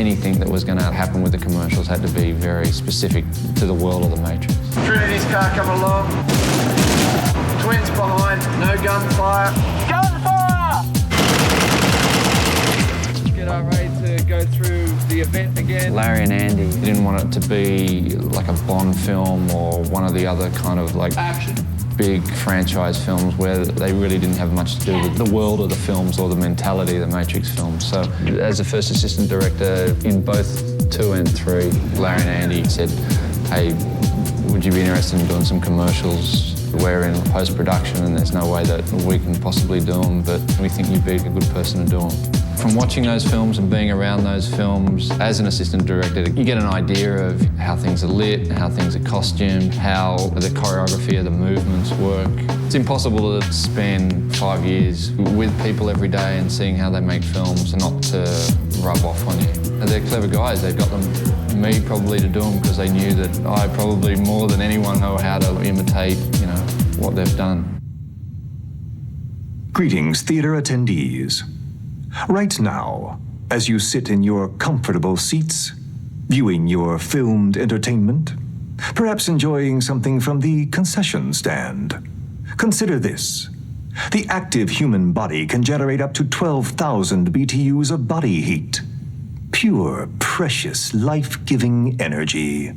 anything that was going to happen with the commercials had to be very specific to the world of the Matrix. Trinity's car coming along. Twins behind, no gunfire. Gunfire! Get our ready to go through the event again. Larry and Andy didn't want it to be like a Bond film or one of the other kind of like Action. big franchise films where they really didn't have much to do with the world of the films or the mentality of the Matrix films. So as a first assistant director in both 2 and 3, Larry and Andy said, hey, would you be interested in doing some commercials? We're in post-production and there's no way that we can possibly do them, but we think you'd be a good person to do them. From watching those films and being around those films as an assistant director, you get an idea of how things are lit, how things are costumed, how the choreography of the movements work. It's impossible to spend 5 years with people every day and seeing how they make films and not to rub off on you. They're clever guys. They've got me probably to do them because they knew that I probably more than anyone know how to imitate, what they've done. Greetings, theater attendees. Right now, as you sit in your comfortable seats, viewing your filmed entertainment, perhaps enjoying something from the concession stand, consider this. The active human body can generate up to 12,000 BTUs of body heat. Pure, precious, life-giving energy.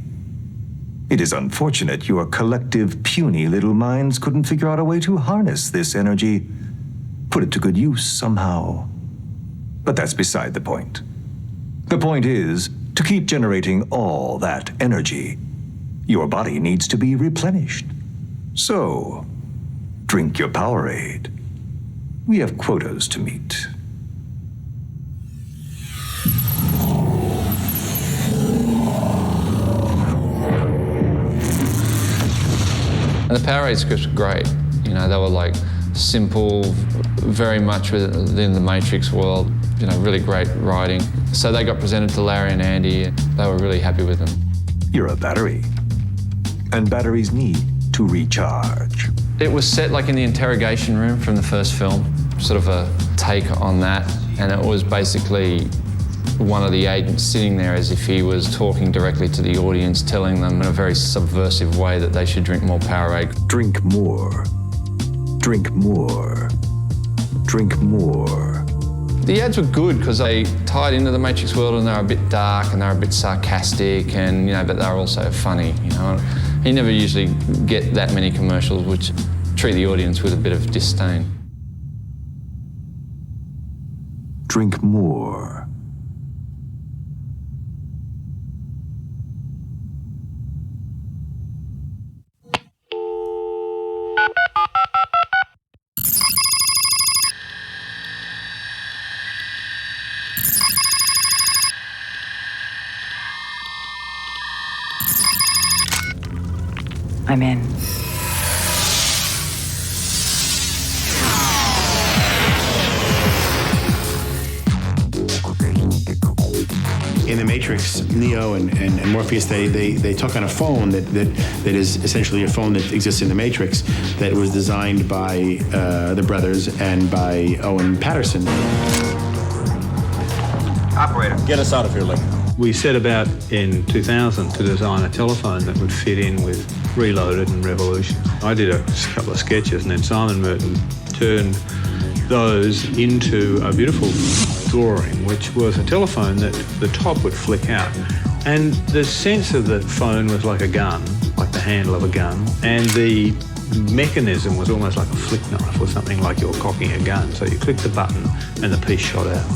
It is unfortunate your collective, puny little minds couldn't figure out a way to harness this energy, put it to good use somehow. But that's beside the point. The point is, to keep generating all that energy, your body needs to be replenished. So, drink your Powerade. We have quotas to meet. And the Powerade scripts were great. They were like simple, very much within the Matrix world, really great writing. So they got presented to Larry and Andy, and they were really happy with them. You're a battery, and batteries need to recharge. It was set like in the interrogation room from the first film, sort of a take on that, and it was basically one of the agents sitting there as if he was talking directly to the audience, telling them in a very subversive way that they should drink more Powerade. Drink more. Drink more. Drink more. The ads were good because they tied into the Matrix world and they were a bit dark and they were a bit sarcastic and, but they were also funny, You never usually get that many commercials which treat the audience with a bit of disdain. Drink more. I'm in. In the Matrix, Neo and Morpheus, they took on a phone that is essentially a phone that exists in the Matrix that was designed by the brothers and by Owen Patterson. Operator, get us out of here, Link. We set about in 2000 to design a telephone that would fit in with Reloaded and Revolution. I did a couple of sketches and then Simon Merton turned those into a beautiful drawing, which was a telephone that the top would flick out. And the sense of the phone was like a gun, like the handle of a gun, and the mechanism was almost like a flick knife or something like you're cocking a gun. So you clicked the button and the piece shot out.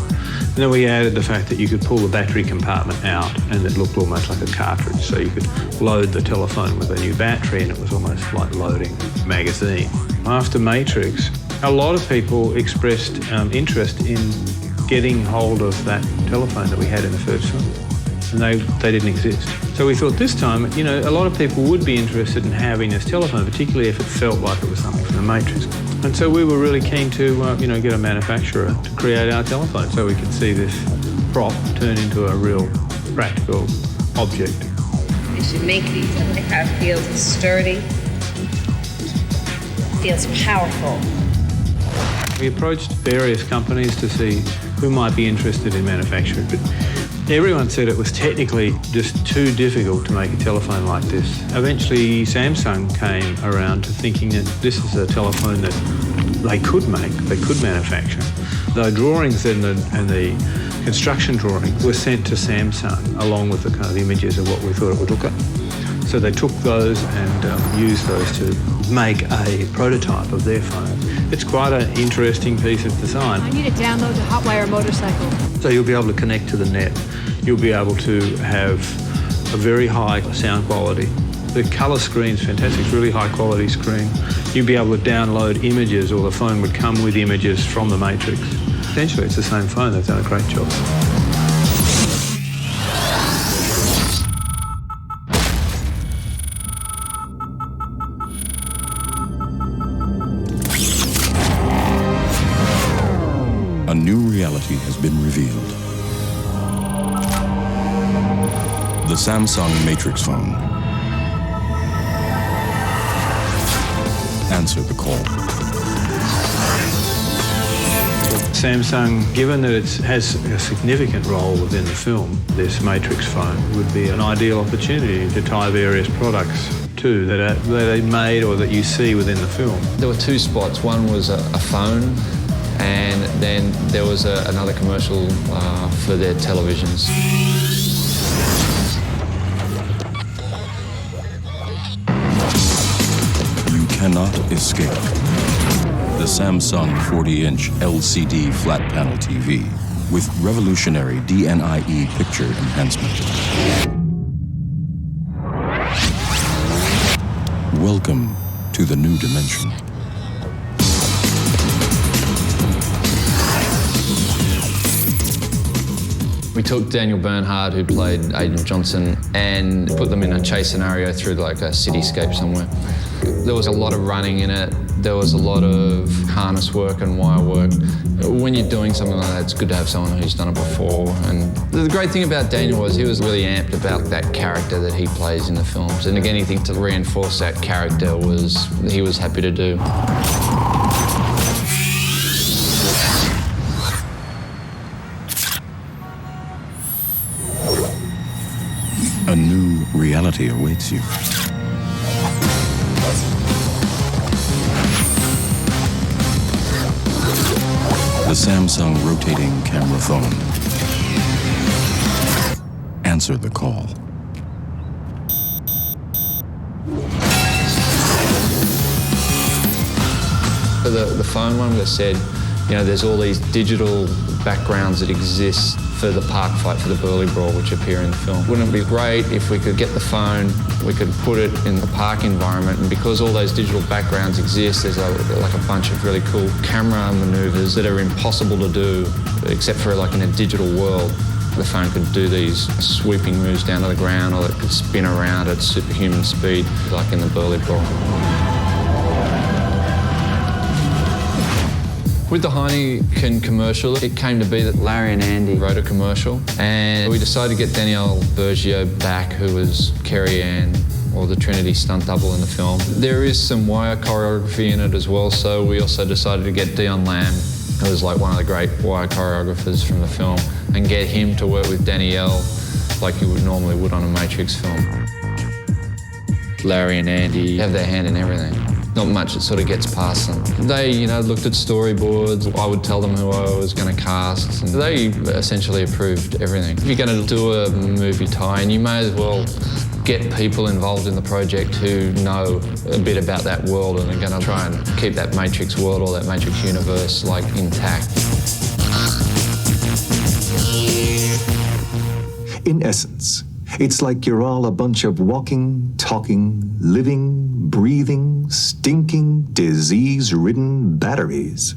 And then we added the fact that you could pull the battery compartment out and it looked almost like a cartridge. So you could load the telephone with a new battery and it was almost like loading a magazine. After Matrix, a lot of people expressed interest in getting hold of that telephone that we had in the first film. And they didn't exist. So we thought this time, a lot of people would be interested in having this telephone, particularly if it felt like it was something from the Matrix. And so we were really keen to, get a manufacturer to create our telephone so we could see this prop turn into a real practical object. You should make these and the car feels sturdy, feels powerful. We approached various companies to see who might be interested in manufacturing, but Everyone said it was technically just too difficult to make a telephone like this. Eventually, Samsung came around to thinking that this is a telephone that they could make, they could manufacture. The drawings and the construction drawings were sent to Samsung along with the kind of images of what we thought it would look like. So they took those and used those to make a prototype of their phone. It's quite an interesting piece of design. I need to download the Hotwire motorcycle. So you'll be able to connect to the net. You'll be able to have a very high sound quality. The colour screen's fantastic, it's a really high quality screen. You'll be able to download images, or the phone would come with images from the Matrix. Essentially, it's the same phone. They've done a great job. A new reality has been revealed. The Samsung Matrix phone. Answer the call. Samsung, given that it has a significant role within the film, this Matrix phone would be an ideal opportunity to tie various products to that they made or that you see within the film. There were two spots. One was a phone, and then there was another commercial for their televisions. You cannot escape the Samsung 40-inch LCD flat panel TV with revolutionary DNIE picture enhancement. Welcome to the new dimension. We took Daniel Bernhardt, who played Agent Johnson, and put them in a chase scenario through like a cityscape somewhere. There was a lot of running in it. There was a lot of harness work and wire work. When you're doing something like that, it's good to have someone who's done it before. And the great thing about Daniel was he was really amped about that character that he plays in the films. And again, anything to reinforce that character he was happy to do. A new reality awaits you. The Samsung rotating camera phone. Answer the call. For the phone one, we said, you know, there's all these digital backgrounds that exist for the park fight, for the Burley Brawl, which appear in the film. Wouldn't it be great if we could get the phone, we could put it in the park environment, and because all those digital backgrounds exist, there's like a bunch of really cool camera maneuvers that are impossible to do, except for like in a digital world. The phone could do these sweeping moves down to the ground, or it could spin around at superhuman speed, like in the Burley Brawl. With the Heineken commercial, it came to be that Larry and Andy wrote a commercial, and we decided to get Danielle Bergio back, who was Carrie Ann, or the Trinity stunt double in the film. There is some wire choreography in it as well, so we also decided to get Dion Lamb, who was like one of the great wire choreographers from the film, and get him to work with Danielle like you normally would on a Matrix film. Larry and Andy have their hand in everything. Not much that sort of gets past them. They, you know, looked at storyboards. I would tell them who I was going to cast. And they essentially approved everything. If you're going to do a movie tie-in, you may as well get people involved in the project who know a bit about that world and are going to try and keep that Matrix world or that Matrix universe like intact. In essence, it's like you're all a bunch of walking, talking, living, breathing, stinking, disease-ridden batteries.